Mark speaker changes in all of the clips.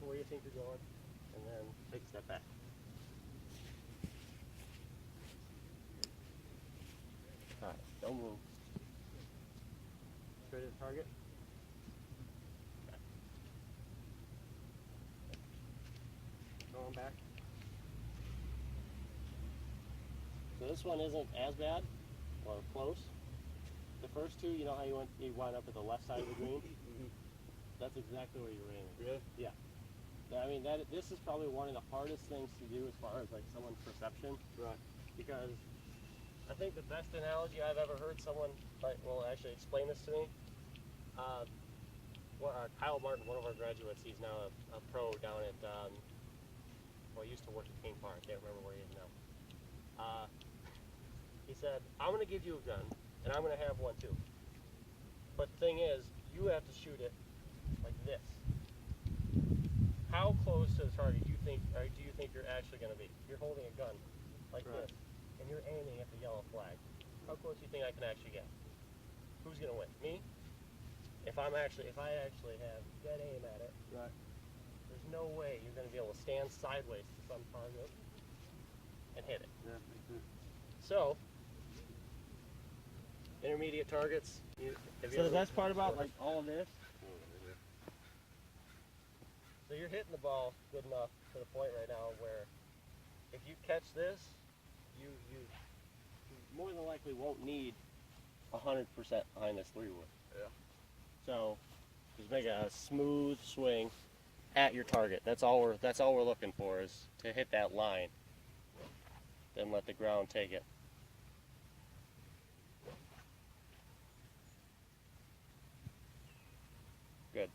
Speaker 1: to where you think you're going, and then take a step back. All right, don't move. Straight at the target. Okay. Going back. So this one isn't as bad, or close. The first two, you know how you wind up at the left side of the green? That's exactly where you're aiming.
Speaker 2: Really?
Speaker 1: Yeah. I mean, this is probably one of the hardest things to do as far as like someone's perception.
Speaker 2: Right.
Speaker 1: Because I think the best analogy I've ever heard someone will actually explain this to me. Kyle Martin, one of our graduates, he's now a pro down at, well, he used to work at King Farm. I can't remember where he is now. He said, I'm going to give you a gun, and I'm going to have one too. But the thing is, you have to shoot it like this. How close to the target do you think you're actually going to be? You're holding a gun like
Speaker 2: Right.
Speaker 1: this, and you're aiming at the yellow flag. How close do you think I can actually get? Who's going to win? Me? If I actually have dead aim at it,
Speaker 2: Right.
Speaker 1: there's no way you're going to be able to stand sideways to some target and hit it.
Speaker 2: Yeah, makes sense.
Speaker 1: So, intermediate targets. So the best part about like all of this, so you're hitting the ball good enough to the point right now where if you catch this, you more than likely won't need 100% behind this 3-wood.
Speaker 2: Yeah.
Speaker 1: So just make a smooth swing at your target. That's all we're looking for, is to hit that line. Then let the ground take it. Good.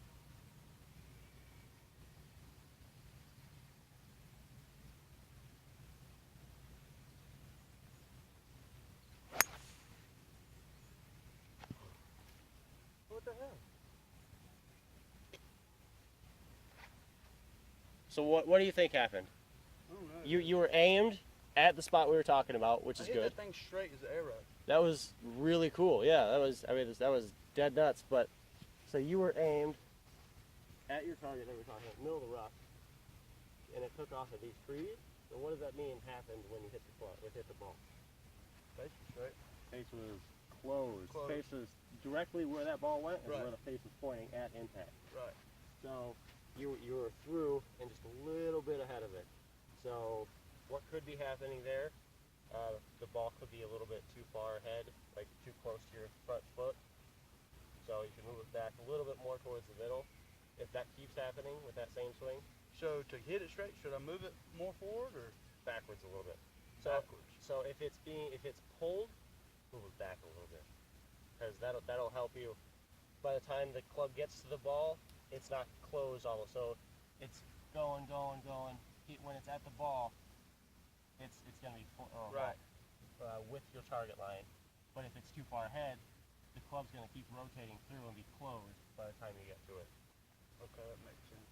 Speaker 1: What the hell? So what do you think happened?
Speaker 2: I don't know.
Speaker 1: You were aimed at the spot we were talking about, which is
Speaker 2: I hit
Speaker 1: good.
Speaker 2: that thing straight as an arrow.
Speaker 1: That was really cool. Yeah, that was dead nuts. But so you were aimed at your target that we were talking about, middle of the rock, and it took off of these trees. So what does that mean happened when you hit the ball?
Speaker 2: Face was straight.
Speaker 1: Face was closed.
Speaker 2: Closed.
Speaker 1: Face was directly where that ball went, and
Speaker 2: Right.
Speaker 1: where the face was pointing at impact.
Speaker 2: Right.
Speaker 1: So you were through and just a little bit ahead of it. So what could be happening there? The ball could be a little bit too far ahead, like too close to your front foot. So you can move it back a little bit more towards the middle. If that keeps happening with that same swing,
Speaker 2: So to hit it straight, should I move it more forward or
Speaker 1: backwards a little bit. So,
Speaker 2: backwards?
Speaker 1: So if it's pulled, move it back a little bit, because that'll help you. By the time the club gets to the ball, it's not closed almost. So it's going. When it's at the ball, it's gonna be
Speaker 2: Right.
Speaker 1: with your target line. But if it's too far ahead, the club's gonna keep rotating through and be closed by the time you get to it.
Speaker 2: Okay, that makes sense.